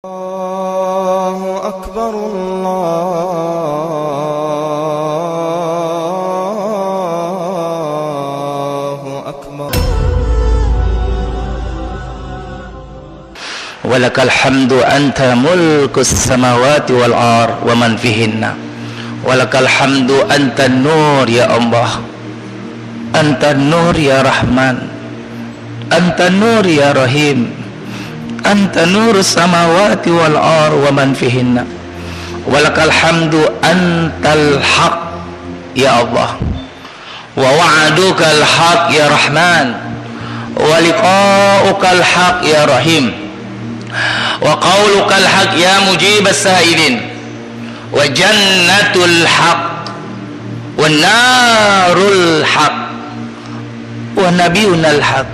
الله أكبر الله أكبر ولك الحمد أنت ملك السماوات والأرض ومن فيهن ولك الحمد أنت النور يا الله أنت النور يا رحمن أنت النور يا رحيم أنت نور السماوات والأرض ومن فيهن ولك الحمد أنت الحق يا الله ووعدك الحق يا رحمن ولقاؤك الحق يا رحيم وقولك الحق يا مجيب السائلين وجنة الحق والنار الحق ونبينا الحق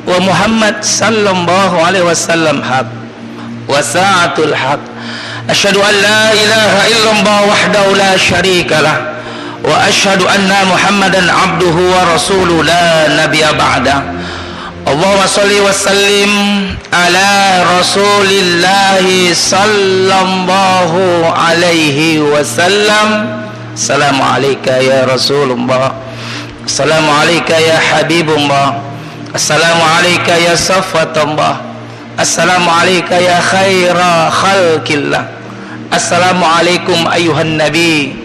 ومحمد صلى الله عليه وسلم حق وساعة الحق أشهد أن لا إله إلا الله وحده لا شريك له وأشهد أن محمدا عبده ورسوله لا نبي بعده اللهم صل وسلم على رسول الله صلى الله عليه وسلم السلام عليك يا رسول الله السلام عليك يا حبيب الله السلام عليك يا صفوة الله السلام عليك يا خير خلق الله السلام عليكم أيها النبي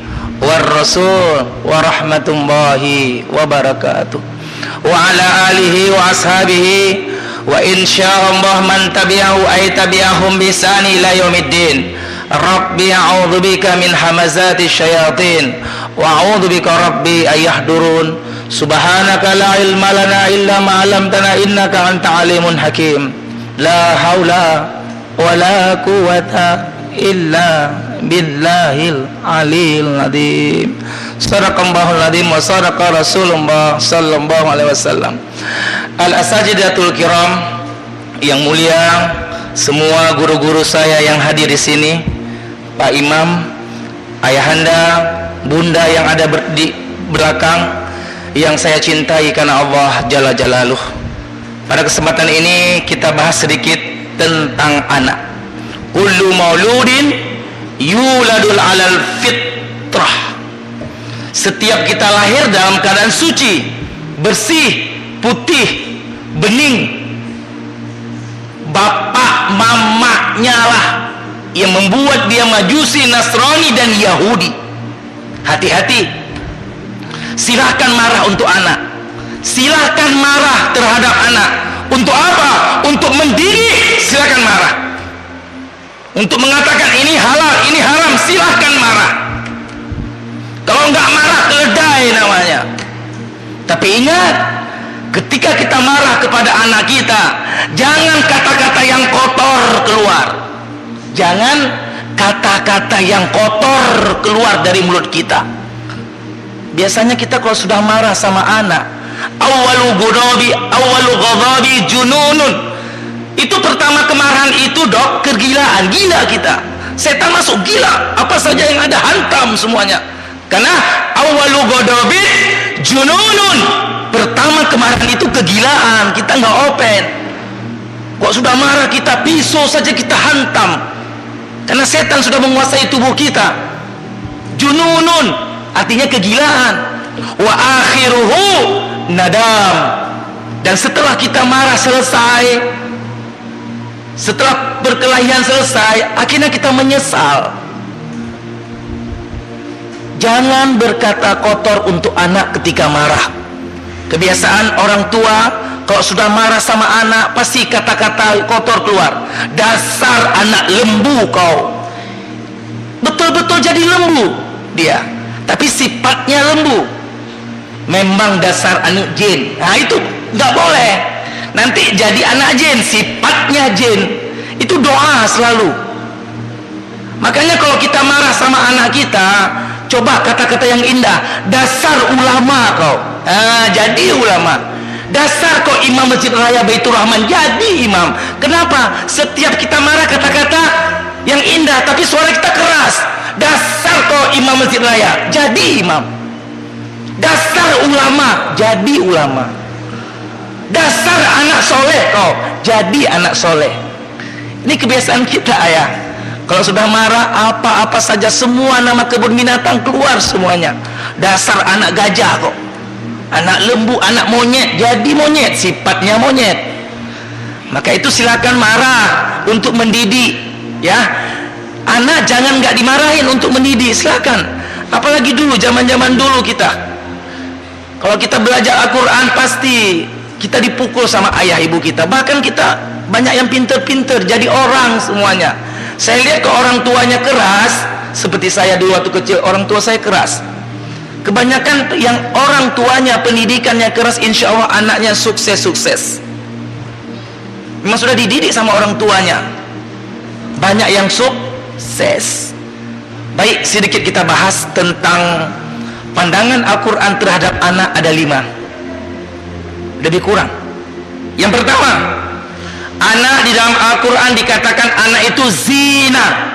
والرسول ورحمة الله وبركاته وعلى آله وأصحابه وإن شاء الله من تبعه أي تبعهم بإحسان إلى يوم الدين ربي أعوذ بك من همزات الشياطين وأعوذ بك ربي أن يحضرون سبحانك لا علم لنا إلا ما علمتنا إنك أنت عليم حكيم لا حول ولا قوة إلا بالله العلي العظيم صدق الله العظيم وصدق رسول الله صلى الله عليه wasallam. Al-asajidatul kiram yang mulia, semua guru-guru saya yang hadir di sini, Pak Imam, ayahanda, bunda yang ada di belakang, yang saya cintai karena Allah Jalla Jalaluh. Pada kesempatan ini kita bahas sedikit tentang anak. Kullu mauludin yuladul alal fitrah. Setiap kita lahir dalam keadaan suci, bersih, putih, bening. Bapak mamanya lah yang membuat dia Majusi, Nasrani dan Yahudi. Hati-hati. Silahkan marah untuk anak, silahkan marah terhadap anak. Untuk apa? Untuk mendidik, silahkan marah. Untuk mengatakan ini halal, ini haram, silahkan marah. Kalau enggak marah, keledai namanya. Tapi ingat, ketika kita marah kepada anak kita, jangan kata-kata yang kotor keluar. Jangan kata-kata yang kotor keluar dari mulut kita. Biasanya kita kalau sudah marah sama anak, awwalu ghadabi jununun. Itu pertama kemarahan itu, Dok, kegilaan, gila kita. Setan masuk gila, apa saja yang ada hantam semuanya. Karena awwalu ghadabi jununun. Pertama kemarahan itu kegilaan, kita nggak open. Kok sudah marah kita pisau saja kita hantam. Karena setan sudah menguasai tubuh kita. Jununun artinya kegilaan. Wa akhiruhu nadam. Dan setelah kita marah selesai, setelah perkelahian selesai, akhirnya kita menyesal. Jangan berkata kotor untuk anak ketika marah. Kebiasaan orang tua kalau sudah marah sama anak pasti kata-kata kotor keluar. Dasar anak lembu kau. Betul-betul jadi lembu dia, tapi sifatnya lembu. Memang dasar anak jin. Nah itu nggak boleh. Nanti jadi anak jin, sifatnya jin. Itu doa selalu. Makanya kalau kita marah sama anak kita, coba kata-kata yang indah. Dasar ulama kau. Nah, jadi ulama. Dasar kau imam Masjid Raya Baitur Rahman, jadi imam. Kenapa? Setiap kita marah kata-kata yang indah, tapi suara kita keras. Dasar kau imam Masjid Raya, jadi imam. Dasar ulama, jadi ulama. Dasar anak soleh kau, jadi anak soleh. Ini kebiasaan kita, ayah. Kalau sudah marah, apa-apa saja, semua nama kebun binatang keluar semuanya. Dasar anak gajah kok, anak lembu, anak monyet, jadi monyet, sifatnya monyet. Maka itu silakan marah untuk mendidik, ya. Anak jangan nggak dimarahin untuk mendidik, silakan. Apalagi dulu, zaman-zaman dulu kita, kalau kita belajar Al-Quran pasti kita dipukul sama ayah ibu kita. Bahkan kita banyak yang pinter-pinter, jadi orang semuanya. Saya lihat ke orang tuanya keras, seperti saya dulu waktu kecil, orang tua saya keras. Kebanyakan yang orang tuanya pendidikannya keras, insya Allah anaknya sukses-sukses. Memang sudah dididik sama orang tuanya. Banyak yang sukses. Baik, sedikit kita bahas tentang pandangan Al-Quran terhadap anak. Ada 5, lebih kurang. Yang pertama, anak di dalam Al-Quran dikatakan anak itu zina.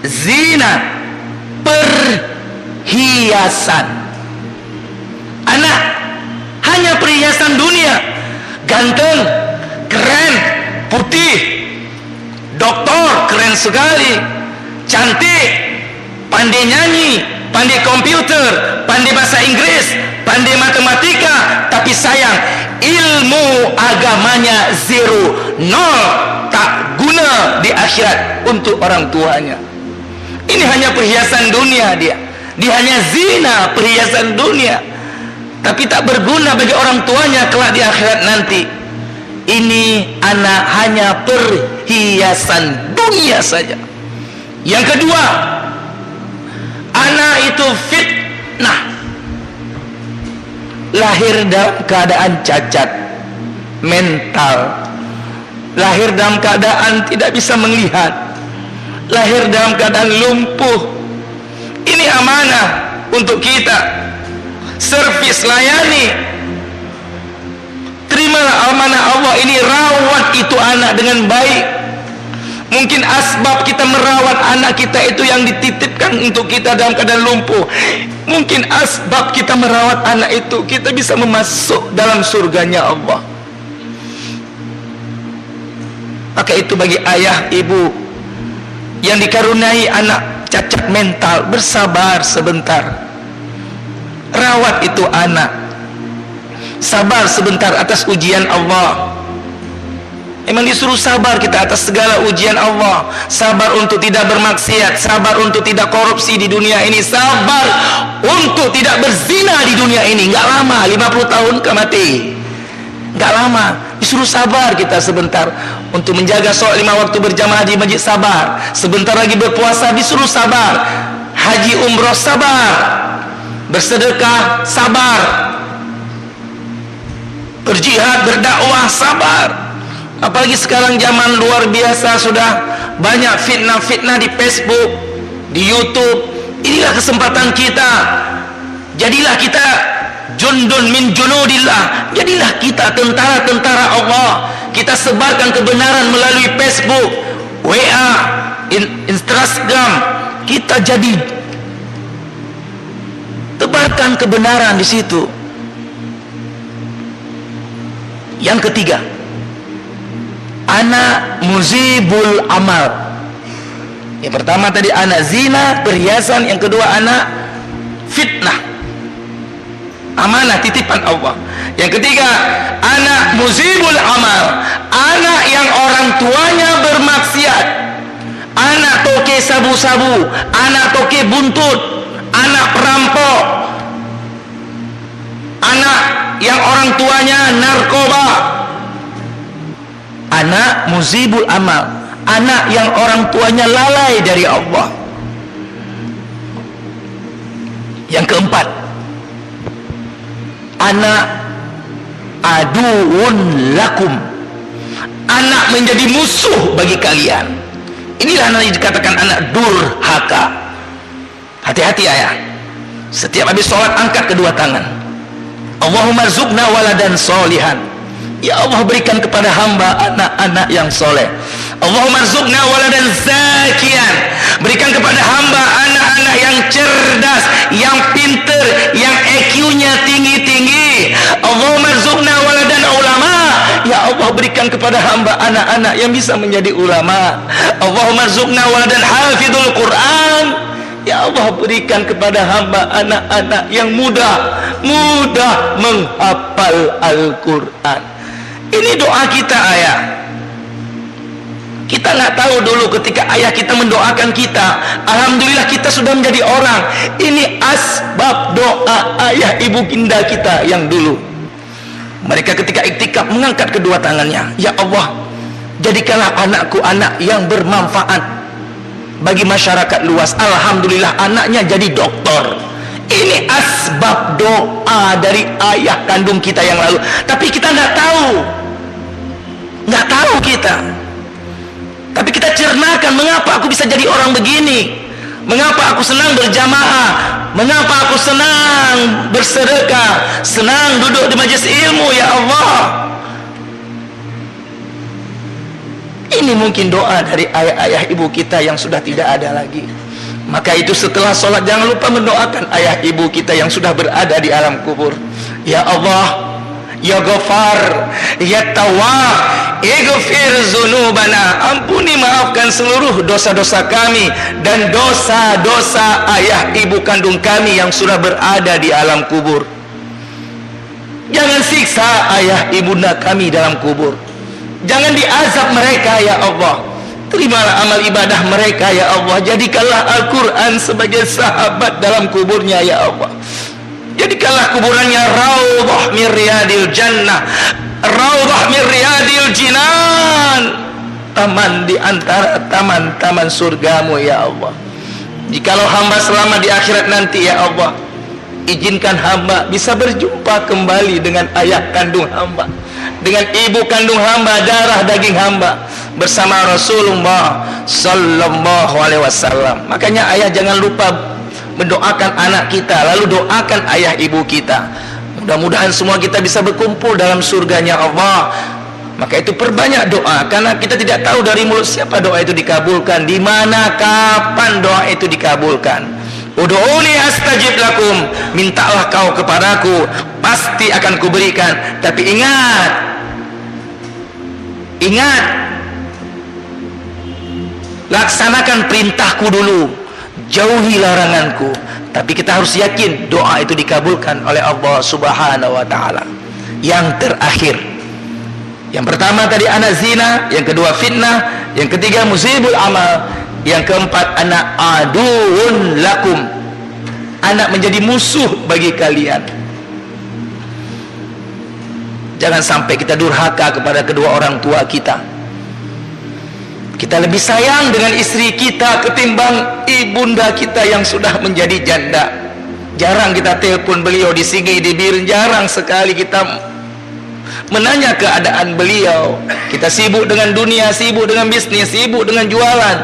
Zina, perhiasan. Anak hanya perhiasan dunia. Ganteng, keren, putih, doktor, keren sekali, cantik, pandai nyanyi, pandai komputer, pandai bahasa Inggris, pandai matematika, tapi sayang, ilmu agamanya 0, 0, tak guna di akhirat untuk orang tuanya. Ini hanya perhiasan dunia dia hanya zina, perhiasan dunia, tapi tak berguna bagi orang tuanya kelak di akhirat nanti. Ini anak hanya perhiasan dunia saja. Yang kedua, anak itu fitnah. Lahir dalam keadaan cacat mental, lahir dalam keadaan tidak bisa melihat, lahir dalam keadaan lumpuh. Ini amanah untuk kita. Servis, layani. Terimalah amanah Allah ini, rawat itu anak dengan baik. Mungkin asbab kita merawat anak kita itu yang dititipkan untuk kita dalam keadaan lumpuh. Mungkin asbab kita merawat anak itu, kita bisa memasuk dalam surganya Allah. Maka itu bagi ayah, ibu yang dikaruniai anak cacat mental, bersabar sebentar. Rawat itu anak. Sabar sebentar atas ujian Allah. Memang disuruh sabar kita atas segala ujian Allah. Sabar untuk tidak bermaksiat, sabar untuk tidak korupsi di dunia ini, sabar untuk tidak berzina di dunia ini. Nggak lama, 50 tahun ke mati. Nggak lama, disuruh sabar kita sebentar. Untuk menjaga sholat 5 waktu berjamaah di masjid, sabar. Sebentar lagi berpuasa, disuruh sabar. Haji umroh, sabar. Bersedekah, sabar. Berjihad, berdakwah, sabar. Apalagi sekarang zaman luar biasa, sudah banyak fitnah-fitnah di Facebook, di YouTube. Inilah kesempatan kita. Jadilah kita jundun min junudillah. Jadilah kita tentara-tentara Allah. Kita sebarkan kebenaran melalui Facebook, WA, Instagram. Kita jadi tebarkan kebenaran di situ. Yang ketiga, anak muzibul amal. Yang pertama tadi anak zina, perhiasan. Yang kedua anak fitnah, amanah titipan Allah. Yang ketiga, anak muzibul amal, anak yang orang tuanya bermaksiat, anak toke sabu-sabu, anak toke buntut, anak perampok, anak yang orang tuanya narkoba. Anak muzibul amal, anak yang orang tuanya lalai dari Allah. Yang keempat, anak aduun lakum, anak menjadi musuh bagi kalian. Inilah yang dikatakan anak durhaka. Hati-hati ayah, setiap habis sholat angkat kedua tangan, Allahumma rzuqna waladan solihan. Ya Allah, berikan kepada hamba anak-anak yang soleh. Allahumma rzuqna waladan zakian. Berikan kepada hamba anak-anak yang cerdas, yang pinter, yang EQ-nya tinggi-tinggi. Allahumma rzuqna waladan ulama. Ya Allah, berikan kepada hamba anak-anak yang bisa menjadi ulama. Allahumma rzuqna waladan hafidhul Quran. Ya Allah, berikan kepada hamba anak-anak yang mudah menghafal Al-Quran. Ini doa kita, ayah. Kita nggak tahu dulu ketika ayah kita mendoakan kita, alhamdulillah kita sudah menjadi orang. Ini asbab doa ayah ibu bunda kita yang dulu. Mereka ketika iktikaf mengangkat kedua tangannya, ya Allah, jadikanlah anakku anak yang bermanfaat bagi masyarakat luas. Alhamdulillah anaknya jadi doktor. Ini asbab doa dari ayah kandung kita yang lalu. Tapi kita nggak tahu kita. Tapi kita cernakan, mengapa aku bisa jadi orang begini? Mengapa aku senang berjamaah? Mengapa aku senang bersedekah? Senang duduk di majelis ilmu, ya Allah. Ini mungkin doa dari ayah-ayah ibu kita yang sudah tidak ada lagi. Maka itu setelah sholat jangan lupa mendoakan ayah ibu kita yang sudah berada di alam kubur. Ya Allah, Ya Ghafar, Ya Tawwab, Ighfir zunubana, ampuni maafkan seluruh dosa-dosa kami dan dosa-dosa ayah ibu kandung kami yang sudah berada di alam kubur. Jangan siksa ayah ibunda kami dalam kubur. Jangan diazab mereka, ya Allah. Terimalah amal ibadah mereka, ya Allah. Jadikanlah Al-Quran sebagai sahabat dalam kuburnya, ya Allah. Jadikanlah kuburannya raudhah min riyadil jannah, raudhah min riyadil jinan, taman di antara taman-taman surgamu, ya Allah. Jikalau hamba selamat di akhirat nanti, ya Allah, izinkan hamba bisa berjumpa kembali dengan ayah kandung hamba, dengan ibu kandung hamba, darah daging hamba, bersama Rasulullah sallallahu alaihi wasallam. Makanya ayah jangan lupa mendoakan anak kita, lalu doakan ayah ibu kita. Mudah-mudahan semua kita bisa berkumpul dalam surganya Allah. Maka itu perbanyak doa, karena kita tidak tahu dari mulut siapa doa itu dikabulkan, di mana kapan doa itu dikabulkan. Ud'uni astajib lakum, mintalah kau kepadaku, pasti akan kuberikan. Tapi ingat, laksanakan perintahku dulu, jauhi laranganku. Tapi kita harus yakin doa itu dikabulkan oleh Allah Subhanahu wa ta'ala. Yang terakhir, yang pertama tadi anak zina, yang kedua fitnah, yang ketiga musibul amal, yang keempat anak aduun lakum, anak menjadi musuh bagi kalian. Jangan sampai kita durhaka kepada kedua orang tua kita. Kita lebih sayang dengan istri kita ketimbang ibunda kita yang sudah menjadi janda. Jarang kita telepon beliau di Sigi, di Biren, jarang sekali kita menanya keadaan beliau. Kita sibuk dengan dunia, sibuk dengan bisnis, sibuk dengan jualan,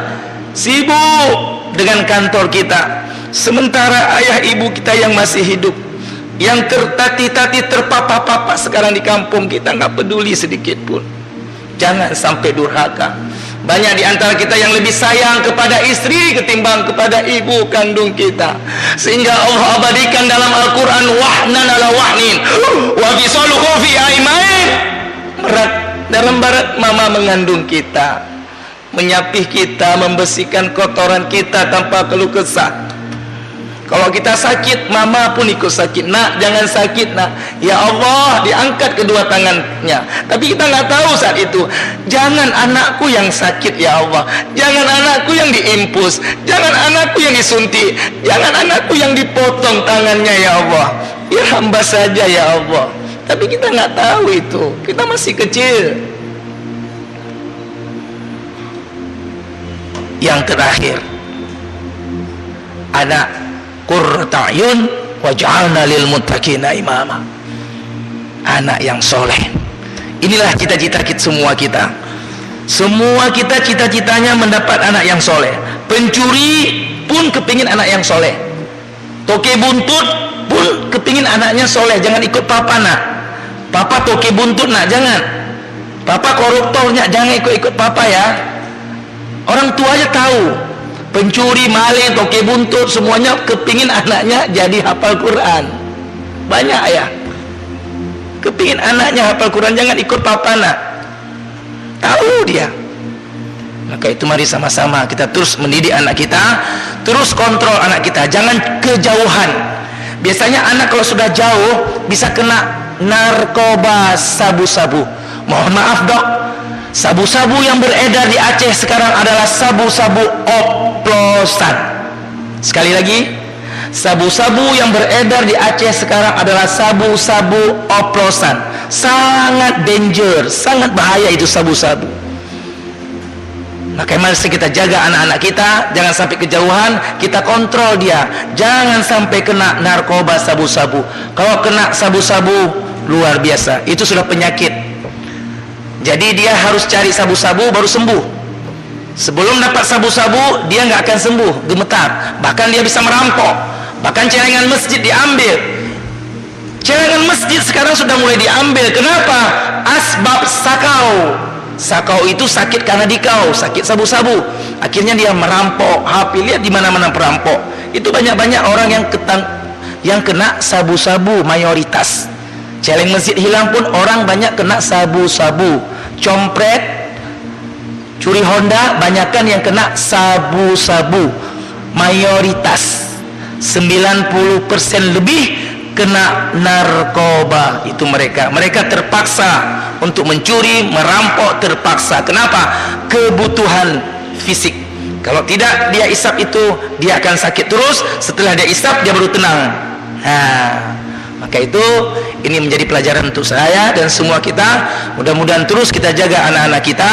sibuk dengan kantor kita. Sementara ayah ibu kita yang masih hidup, yang tertati-tati terpapa-papa sekarang di kampung, kita nggak peduli sedikit pun. Jangan sampai durhaka. Banyak di antara kita yang lebih sayang kepada istri ketimbang kepada ibu kandung kita, sehingga Allah abadikan dalam Al-Quran wahnan ala wahnin wa fisaluhu fi aimain. Dalam barat mama mengandung kita, menyapih kita, membersihkan kotoran kita tanpa keluh kesah. Kalau kita sakit, mama pun ikut sakit. Nak, jangan sakit, nak. Ya Allah, diangkat kedua tangannya. Tapi kita nggak tahu saat itu. Jangan anakku yang sakit, ya Allah. Jangan anakku yang diimpus. Jangan anakku yang disuntik. Jangan anakku yang dipotong tangannya, ya Allah. Ya hamba saja, ya Allah. Tapi kita nggak tahu itu. Kita masih kecil. Yang terakhir, anak qurrata ayun waj'alna lil muttaqina imama. Anak yang soleh. Inilah cita-cita kita semua kita. Semua kita cita-citanya mendapat anak yang soleh. Pencuri pun kepingin anak yang soleh. Toke buntut pun kepingin anaknya soleh. Jangan ikut papa, nak. Papa toke buntut, nak, jangan. Papa koruptornya, jangan ikut-ikut papa, ya. Orang tua aja tahu. Pencuri, maling, toke buntut, semuanya kepingin anaknya jadi hafal Quran. Banyak, ya. Kepingin anaknya hafal Quran, jangan ikut papa, nak. tahu dia. Maka itu mari sama-sama kita terus mendidik anak kita, terus kontrol anak kita, jangan kejauhan. Biasanya anak kalau sudah jauh bisa kena narkoba, sabu-sabu. Mohon maaf dok, sabu-sabu yang beredar di Aceh sekarang adalah sabu-sabu oplosan. Sekali lagi, sabu-sabu yang beredar di Aceh sekarang adalah sabu-sabu oplosan. Sangat danger, sangat bahaya itu sabu-sabu. Maka mari kita jaga anak-anak kita, jangan sampai kejauhan, kita kontrol dia, jangan sampai kena narkoba, sabu-sabu. Kalau kena sabu-sabu luar biasa, itu sudah penyakit. Jadi dia harus cari sabu-sabu baru sembuh. Sebelum dapat sabu-sabu dia nggak akan sembuh, gemetar, bahkan dia bisa merampok, bahkan celengan masjid diambil. Celengan masjid sekarang sudah mulai diambil. Kenapa? Asbab sakau. Sakau itu sakit karena dikau, sakit sabu-sabu. Akhirnya dia merampok HP. Lihat di mana-mana perampok. Itu banyak-banyak orang yang kena sabu-sabu, mayoritas. Celeng masjid hilang pun orang banyak kena sabu-sabu. Compret, curi Honda, banyakkan yang kena sabu-sabu. Mayoritas 90% lebih kena narkoba. Itu mereka terpaksa untuk mencuri, merampok, terpaksa. Kenapa? Kebutuhan fisik. Kalau tidak dia isap itu, dia akan sakit terus. Setelah dia isap dia baru tenang. Maka itu ini menjadi pelajaran untuk saya dan semua kita. Mudah-mudahan terus kita jaga anak-anak kita,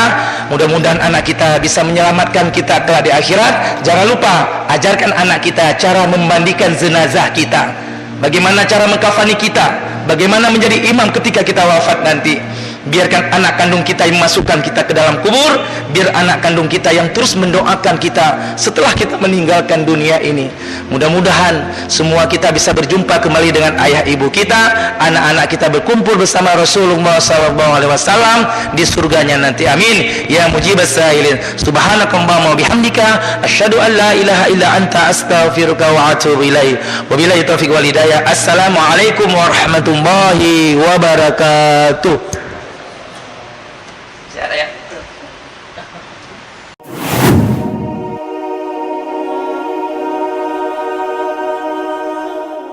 mudah-mudahan anak kita bisa menyelamatkan kita kelak di akhirat. Jangan lupa ajarkan anak kita cara memandikan jenazah kita, bagaimana cara mengkafani kita, bagaimana menjadi imam ketika kita wafat nanti. Biarkan anak kandung kita yang memasukkan kita ke dalam kubur, biar anak kandung kita yang terus mendoakan kita setelah kita meninggalkan dunia ini. Mudah-mudahan semua kita bisa berjumpa kembali dengan ayah ibu kita, anak-anak kita berkumpul bersama Rasulullah SAW di surganya nanti. Amin ya mujibas sa'ilin. Subhanakallahumma wa bihamdika asyhadu an la ilaha illa anta astaghfiruka wa atubu ilaik. Wabillahi taufiq wal hidayah. Assalamualaikum warahmatullahi wabarakatuh. Ya.